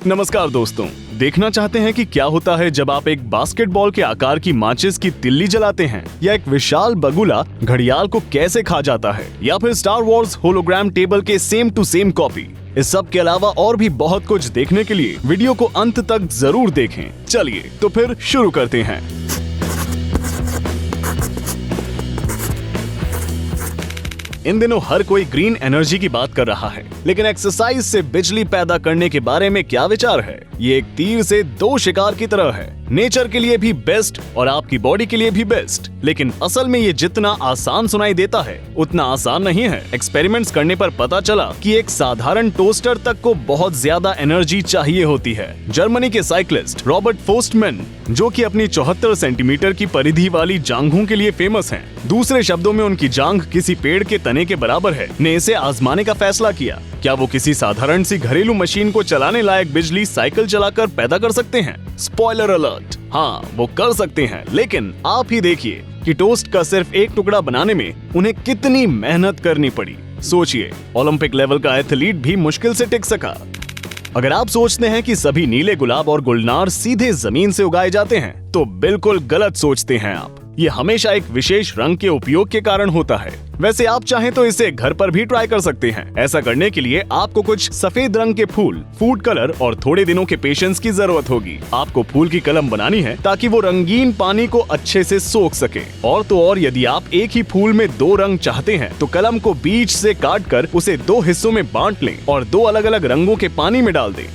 नमस्कार दोस्तों, देखना चाहते हैं कि क्या होता है जब आप एक बास्केटबॉल के आकार की माचिस की तिल्ली जलाते हैं, या एक विशाल बगुला घड़ियाल को कैसे खा जाता है, या फिर स्टार वॉर्स होलोग्राम टेबल के सेम टू सेम कॉपी। इस सब के अलावा और भी बहुत कुछ देखने के लिए वीडियो को अंत तक जरूर देखें। चलिए तो फिर शुरू करते हैं। इन दिनों हर कोई ग्रीन एनर्जी की बात कर रहा है, लेकिन एक्सरसाइज से बिजली पैदा करने के बारे में क्या विचार है? ये एक तीर से दो शिकार की तरह है, नेचर के लिए भी बेस्ट और आपकी बॉडी के लिए भी बेस्ट। लेकिन असल में ये जितना आसान सुनाई देता है उतना आसान नहीं है। एक्सपेरिमेंट्स करने पर पता चला कि एक साधारण टोस्टर तक को बहुत ज्यादा एनर्जी चाहिए होती है। जर्मनी के साइक्लिस्ट रॉबर्ट फोस्टमैन, जो कि अपनी 74 सेंटीमीटर की परिधि वाली जांघों के लिए फेमस हैं, दूसरे शब्दों में उनकी जांघ किसी पेड़ के तने के बराबर है, ने इसे आजमाने का फैसला किया। क्या वो किसी साधारण सी घरेलू मशीन को चलाने लायक बिजली साइकिल चलाकर पैदा कर सकते हैं? स्पॉइलर अलर्ट, हाँ वो कर सकते हैं, लेकिन आप ही देखिए कि टोस्ट का सिर्फ एक टुकड़ा बनाने में उन्हें कितनी मेहनत करनी पड़ी। सोचिए, ओलंपिक लेवल का एथलीट भी मुश्किल से टिक सका। अगर आप सोचते हैं कि सभी नीले गुलाब और गुलनार सीधे जमीन से उगाए जाते हैं, तो बिल्कुल गलत सोचते हैं आप। ये हमेशा एक विशेष रंग के उपयोग के कारण होता है। वैसे आप चाहें तो इसे घर पर भी ट्राई कर सकते हैं। ऐसा करने के लिए आपको कुछ सफेद रंग के फूल, फूड कलर और थोड़े दिनों के पेशेंस की जरूरत होगी। आपको फूल की कलम बनानी है ताकि वो रंगीन पानी को अच्छे से सोख सके। और तो और यदि आप एक ही फूल में दो रंग चाहते हैं तो कलम को बीच से काट कर उसे दो हिस्सों में बांट लें और दो अलग अलग रंगों के पानी में डाल दें।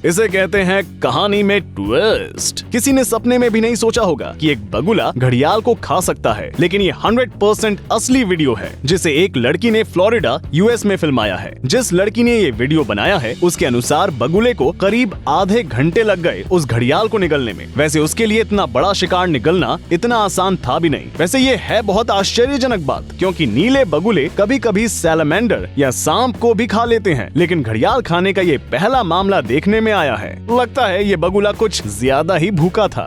इसे कहते हैं कहानी में ट्विस्ट। किसी ने सपने में भी नहीं सोचा होगा कि एक बगुला घड़ियाल को खा सकता है, लेकिन ये 100% असली वीडियो है जिसे एक लड़की ने फ्लोरिडा यूएस में फिल्माया है। जिस लड़की ने ये वीडियो बनाया है उसके अनुसार बगुले को करीब आधे घंटे लग गए उस घड़ियाल को निगलने में। वैसे उसके लिए इतना बड़ा शिकार निगलना इतना आसान था भी नहीं। वैसे ये है बहुत आश्चर्यजनक बात, क्योंकि नीले बगुले कभी कभी सैलमेंडर या सांप को भी खा लेते हैं, लेकिन घड़ियाल खाने का ये पहला मामला देखने में आया है। लगता है ये बगुला कुछ ज्यादा ही भूखा था।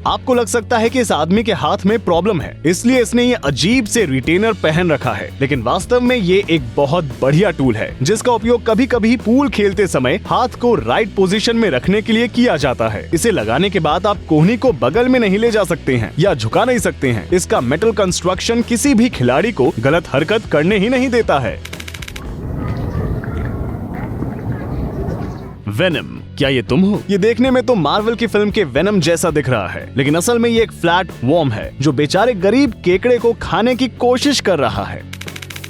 आपको लग सकता है कि इस आदमी के हाथ में प्रॉब्लम है, इसलिए इसने ये अजीब से रिटेनर पहन रखा है, लेकिन वास्तव में ये एक बहुत बढ़िया टूल है जिसका उपयोग कभी कभी पूल खेलते समय हाथ को राइट पोजीशन में रखने के लिए किया जाता है। इसे लगाने के बाद आप कोहनी को बगल में नहीं ले जा सकते हैं या झुका नहीं सकते हैं। इसका मेटल कंस्ट्रक्शन किसी भी खिलाड़ी को गलत हरकत करने ही नहीं देता है। वेनम, क्या ये तुम हो? ये देखने में तो मार्वल की फिल्म के वेनम जैसा दिख रहा है, लेकिन असल में ये एक फ्लैट वॉर्म है जो बेचारे गरीब केकड़े को खाने की कोशिश कर रहा है।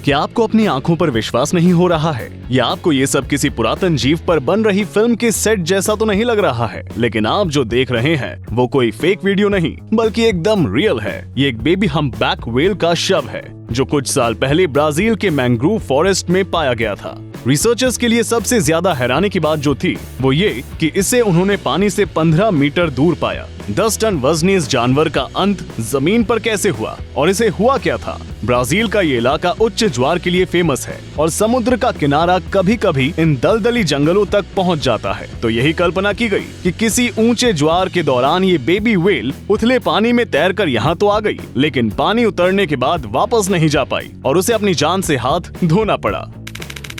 क्या आपको अपनी आंखों पर विश्वास नहीं हो रहा है, या आपको ये सब किसी पुरातन जीव पर बन रही फिल्म के सेट जैसा तो नहीं लग रहा है? लेकिन आप जो देख रहे हैं वो कोई फेक वीडियो नहीं, बल्कि एकदम रियल है। ये एक बेबी हम्पबैक व्हेल का शव है जो कुछ साल पहले ब्राजील के मैंग्रोव फॉरेस्ट में पाया गया था। रिसर्चर्स के लिए सबसे ज्यादा हैरानी की बात जो थी वो ये कि इसे उन्होंने पानी से 15 मीटर दूर पाया। 10 टन वजनी इस जानवर का अंत जमीन पर कैसे हुआ और इसे हुआ क्या था? ब्राजील का ये इलाका उच्च ज्वार के लिए फेमस है और समुद्र का किनारा कभी कभी इन दलदली जंगलों तक पहुंच जाता है। तो यही कल्पना की गई कि किसी ऊंचे ज्वार के दौरान ये बेबी व्हेल उथले पानी में तैरकर यहाँ तो आ गई, लेकिन पानी उतरने के बाद वापस नहीं जा पाई और उसे अपनी जान से हाथ धोना पड़ा।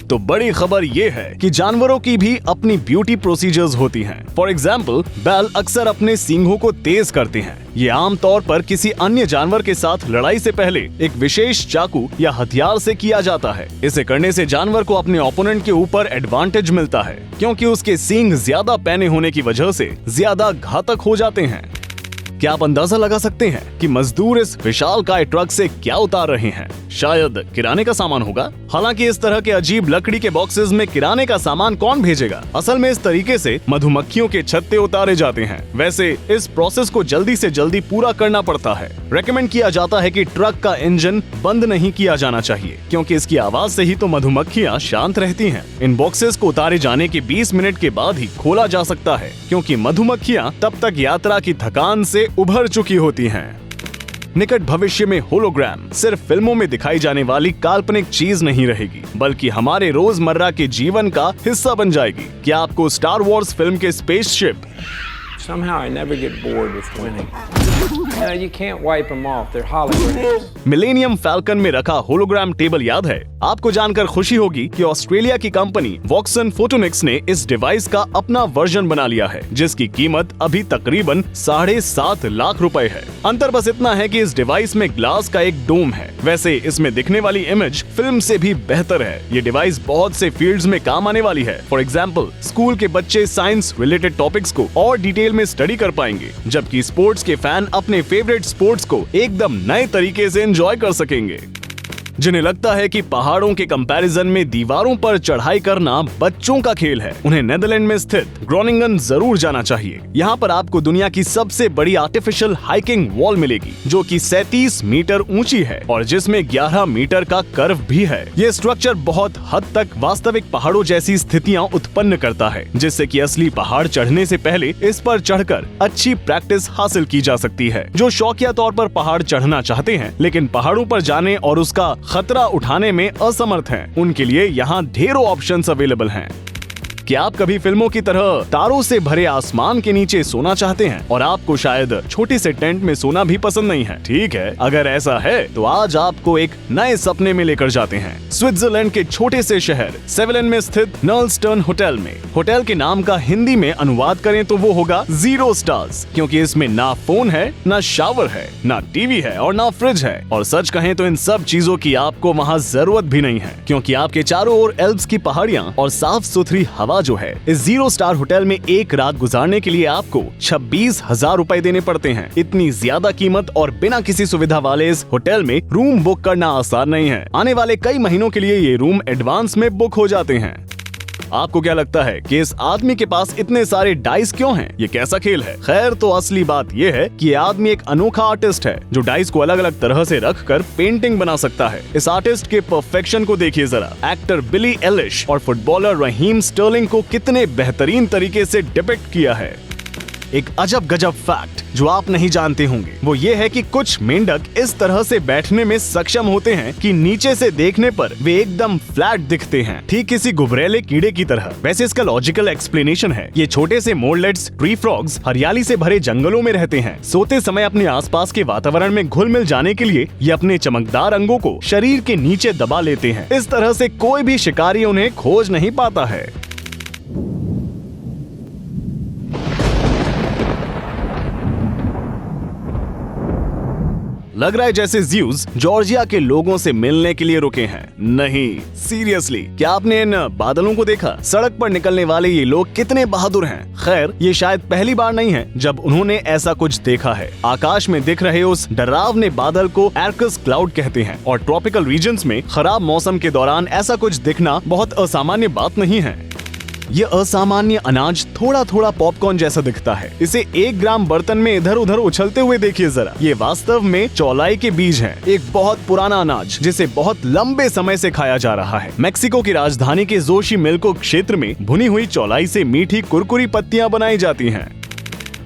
तो बड़ी खबर ये है कि जानवरों की भी अपनी ब्यूटी प्रोसीजर्स होती हैं। फॉर एग्जाम्पल, बैल अक्सर अपने सींगों को तेज करते हैं। ये आमतौर पर किसी अन्य जानवर के साथ लड़ाई से पहले एक विशेष चाकू या हथियार से किया जाता है। इसे करने से जानवर को अपने ओपोनेंट के ऊपर एडवांटेज मिलता है, क्योंकि उसके सींग ज्यादा पैने होने की वजह से ज्यादा घातक हो जाते हैं। क्या आप अंदाजा लगा सकते हैं कि मजदूर इस विशालकाय ट्रक से क्या उतार रहे हैं? शायद किराने का सामान होगा। हालांकि इस तरह के अजीब लकड़ी के बॉक्सेस में किराने का सामान कौन भेजेगा? असल में इस तरीके से मधुमक्खियों के छत्ते उतारे जाते हैं। वैसे इस प्रोसेस को जल्दी से जल्दी पूरा करना पड़ता है। रेकमेंड किया जाता है कि ट्रक का इंजन बंद नहीं किया जाना चाहिए, क्योंकि इसकी आवाज से ही तो मधुमक्खियां शांत रहती हैं। इन बॉक्सेस को उतारे जाने के 20 मिनट के बाद ही खोला जा सकता है, क्योंकि मधुमक्खियां तब तक यात्रा की थकान से उभर चुकी होती हैं। निकट भविष्य में होलोग्राम सिर्फ फिल्मों में दिखाई जाने वाली काल्पनिक चीज नहीं रहेगी, बल्कि हमारे रोजमर्रा के जीवन का हिस्सा बन जाएगी। क्या आपको स्टार वॉर्स फिल्म के spaceship Somehow I never get bored with winning. You can't wipe them off. They're holograms. Millennium falcon में रखा होलोग्राम टेबल याद है? आपको जानकर खुशी होगी कि ऑस्ट्रेलिया की कंपनी वॉक्सन फोटोनिक्स ने इस डिवाइस का अपना वर्जन बना लिया है, जिसकी कीमत अभी तकरीबन 7.5 लाख रुपए है। अंतर बस इतना है कि इस डिवाइस में ग्लास का एक डोम है। वैसे इसमें दिखने वाली इमेज फिल्म से भी बेहतर है। ये डिवाइस बहुत से फील्ड्स में काम आने वाली है। फॉर एग्जाम्पल, स्कूल के बच्चे साइंस रिलेटेड टॉपिक्स को और डिटेल में स्टडी कर पाएंगे, जबकि स्पोर्ट्स के फैन अपने फेवरेट स्पोर्ट्स को एकदम नए तरीके से एंजॉय कर सकेंगे। जिन्हें लगता है कि पहाड़ों के कंपैरिजन में दीवारों पर चढ़ाई करना बच्चों का खेल है, उन्हें नेदरलैंड में स्थित ग्रोनिंगन जरूर जाना चाहिए। यहाँ पर आपको दुनिया की सबसे बड़ी आर्टिफिशियल हाइकिंग वॉल मिलेगी, जो कि 37 मीटर ऊंची है और जिसमें 11 मीटर का कर्व भी है। ये स्ट्रक्चर बहुत हद तक वास्तविक पहाड़ों जैसी स्थितियाँ उत्पन्न करता है, जिससे कि असली पहाड़ चढ़ने से पहले इस पर चढ़कर अच्छी प्रैक्टिस हासिल की जा सकती है। जो शौकिया तौर पर पहाड़ चढ़ना चाहते हैं लेकिन पहाड़ों पर जाने और उसका खतरा उठाने में असमर्थ हैं, उनके लिए यहाँ ढेरों ऑप्शंस अवेलेबल हैं। क्या आप कभी फिल्मों की तरह तारों से भरे आसमान के नीचे सोना चाहते हैं और आपको शायद छोटे से टेंट में सोना भी पसंद नहीं है? ठीक है, अगर ऐसा है तो आज आपको एक नए सपने में लेकर जाते हैं। स्विट्जरलैंड के छोटे से शहर सेवेलन में स्थित नर्लस्टर्न होटल में। होटल के नाम का हिंदी में अनुवाद करें तो वो होगा 0 स्टार्स, क्योंकि इसमें ना फोन है, ना शावर है, ना टीवी है और ना फ्रिज है। और सच कहें तो इन सब चीजों की आपको वहाँ जरूरत भी नहीं है, क्योंकि आपके चारों ओर एल्प्स की पहाड़ियाँ और साफ सुथरी हवा जो है। इस 0 स्टार होटल में एक रात गुजारने के लिए आपको 26,000 रुपए देने पड़ते हैं। इतनी ज्यादा कीमत और बिना किसी सुविधा वाले इस होटल में रूम बुक करना आसान नहीं है। आने वाले कई महीनों के लिए ये रूम एडवांस में बुक हो जाते हैं। आपको क्या लगता है कि इस आदमी के पास इतने सारे डाइस क्यों हैं? ये कैसा खेल है? खैर, तो असली बात ये है कि ये आदमी एक अनोखा आर्टिस्ट है जो डाइस को अलग अलग तरह से रखकर पेंटिंग बना सकता है। इस आर्टिस्ट के परफेक्शन को देखिए जरा। एक्टर बिली एलिश और फुटबॉलर रहीम स्टर्लिंग को कितने बेहतरीन तरीके से डिपिक्ट किया है। एक अजब गजब फैक्ट जो आप नहीं जानते होंगे वो ये है कि कुछ मेंढक इस तरह से बैठने में सक्षम होते हैं कि नीचे से देखने पर वे एकदम फ्लैट दिखते हैं, ठीक किसी गुबरैले कीड़े की तरह। वैसे इसका लॉजिकल एक्सप्लेनेशन है, ये छोटे से मोरलेट्स ट्री फ्रॉग्स हरियाली से भरे जंगलों में रहते हैं। सोते समय अपने आसपास के वातावरण में घुल मिल जाने के लिए ये अपने चमकदार अंगों को शरीर के नीचे दबा लेते हैं। इस तरह से कोई भी शिकारी उन्हें खोज नहीं पाता है। लग रहा है जैसे ज़्यूस जॉर्जिया के लोगों से मिलने के लिए रुके हैं। नहीं, सीरियसली, क्या आपने इन बादलों को देखा? सड़क पर निकलने वाले ये लोग कितने बहादुर हैं। खैर, ये शायद पहली बार नहीं है जब उन्होंने ऐसा कुछ देखा है। आकाश में दिख रहे उस डरावने बादल को एर्कस क्लाउड कहते हैं और ट्रॉपिकल रीजन्स में खराब मौसम के दौरान ऐसा कुछ दिखना बहुत असामान्य बात नहीं है। ये असामान्य अनाज थोड़ा थोड़ा पॉपकॉर्न जैसा दिखता है। इसे 1 ग्राम बर्तन में इधर उधर उछलते हुए देखिए जरा। ये वास्तव में चौलाई के बीज हैं, एक बहुत पुराना अनाज जिसे बहुत लंबे समय से खाया जा रहा है। मेक्सिको की राजधानी के जोशीमिल्को क्षेत्र में भुनी हुई चौलाई से मीठी कुरकुरी पत्तियां बनाई जाती हैं।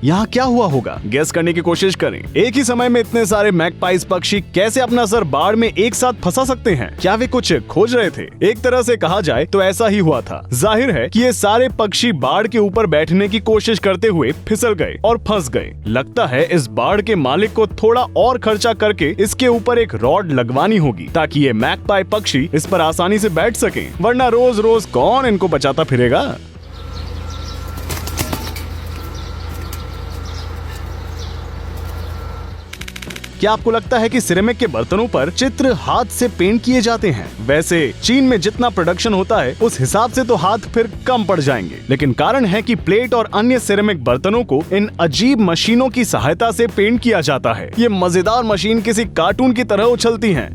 यहाँ क्या हुआ होगा, गेस करने की कोशिश करें। एक ही समय में इतने सारे मैगपाइज पक्षी कैसे अपना सर बाढ़ में एक साथ फंसा सकते हैं? क्या वे कुछ खोज रहे थे? एक तरह से कहा जाए तो ऐसा ही हुआ था। जाहिर है कि ये सारे पक्षी बाढ़ के ऊपर बैठने की कोशिश करते हुए फिसल गए और फंस गए। लगता है इस बाढ़ के मालिक को थोड़ा और खर्चा करके इसके ऊपर एक रॉड लगवानी होगी ताकि ये मैगपाई पक्षी इस पर आसानी से बैठ सकें, वरना रोज रोज कौन इनको बचाता फिरेगा। क्या आपको लगता है कि सिरेमिक के बर्तनों पर चित्र हाथ से पेंट किए जाते हैं? वैसे चीन में जितना प्रोडक्शन होता है उस हिसाब से तो हाथ फिर कम पड़ जाएंगे, लेकिन कारण है कि प्लेट और अन्य सिरेमिक बर्तनों को इन अजीब मशीनों की सहायता से पेंट किया जाता है। ये मजेदार मशीन किसी कार्टून की तरह उछलती हैं।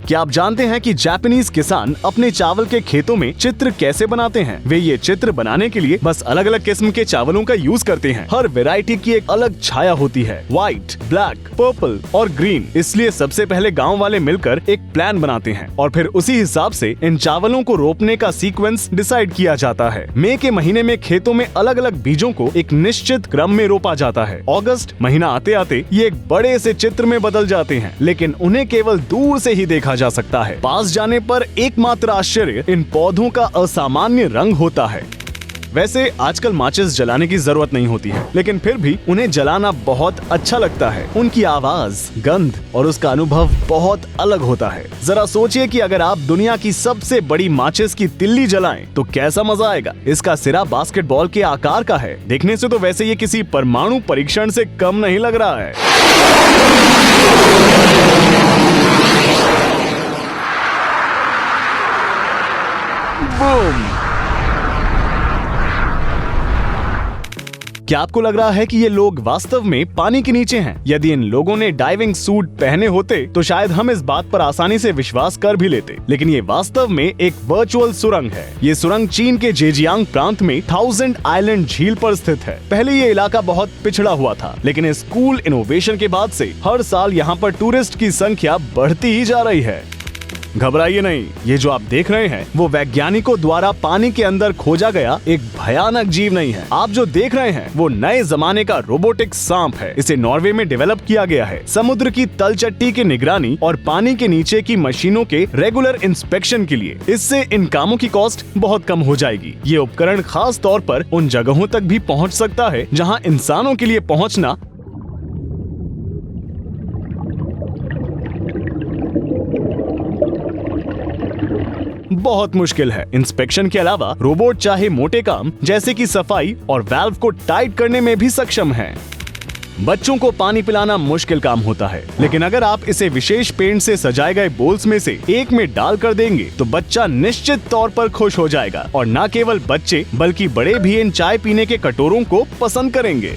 क्या आप जानते हैं कि जापानीज किसान अपने चावल के खेतों में चित्र कैसे बनाते हैं? वे ये चित्र बनाने के लिए बस अलग अलग किस्म के चावलों का यूज करते हैं। हर वैरायटी की एक अलग छाया होती है, व्हाइट, ब्लैक, पर्पल और ग्रीन। इसलिए सबसे पहले गांव वाले मिलकर एक प्लान बनाते हैं और फिर उसी हिसाब से इन चावलों को रोपने का सीक्वेंस डिसाइड किया जाता है। मई के महीने में खेतों में अलग अलग बीजों को एक निश्चित क्रम में रोपा जाता है। अगस्त महीना आते आते ये एक बड़े से चित्र में बदल जाते हैं, लेकिन उन्हें केवल दूर से ही देखा जा सकता है। पास जाने पर एकमात्र आश्चर्य इन पौधों का असामान्य रंग होता है। वैसे आजकल माचिस जलाने की जरूरत नहीं होती है, लेकिन फिर भी उन्हें जलाना बहुत अच्छा लगता है। उनकी आवाज, गंध और उसका अनुभव बहुत अलग होता है। जरा सोचिए कि अगर आप दुनिया की सबसे बड़ी माचिस की तिल्ली जलाएं तो कैसा मजा आएगा। इसका सिरा बास्केटबॉल के आकार का है। देखने से तो वैसे ये किसी परमाणु परीक्षण से कम नहीं लग रहा है। बूम! क्या आपको लग रहा है कि ये लोग वास्तव में पानी के नीचे हैं? यदि इन लोगों ने डाइविंग सूट पहने होते तो शायद हम इस बात पर आसानी से विश्वास कर भी लेते, लेकिन ये वास्तव में एक वर्चुअल सुरंग है। ये सुरंग चीन के जेजियांग प्रांत में 1000 आइलैंड झील पर स्थित है। पहले ये इलाका बहुत पिछड़ा हुआ था, लेकिन इस कूल इनोवेशन के बाद से हर साल यहाँ पर टूरिस्ट की संख्या बढ़ती ही जा रही है। घबराइए नहीं, ये जो आप देख रहे हैं वो वैज्ञानिकों द्वारा पानी के अंदर खोजा गया एक भयानक जीव नहीं है। आप जो देख रहे हैं वो नए जमाने का रोबोटिक सांप है। इसे नॉर्वे में डेवलप किया गया है। समुद्र की तलचट्टी की निगरानी और पानी के नीचे की मशीनों के रेगुलर इंस्पेक्शन के लिए। इससे इन कामों की कॉस्ट बहुत कम हो जाएगी। ये उपकरण खास तौर पर उन जगहों तक भी पहुंच सकता है जहां इंसानों के लिए पहुंचना बहुत मुश्किल है। इंस्पेक्शन के अलावा रोबोट चाहे मोटे काम जैसे कि सफाई और वाल्व को टाइट करने में भी सक्षम है। बच्चों को पानी पिलाना मुश्किल काम होता है, लेकिन अगर आप इसे विशेष पेंट से सजाए गए बोल्स में से एक में डाल कर देंगे तो बच्चा निश्चित तौर पर खुश हो जाएगा। और न केवल बच्चे बल्कि बड़े भी इन चाय पीने के कटोरों को पसंद करेंगे।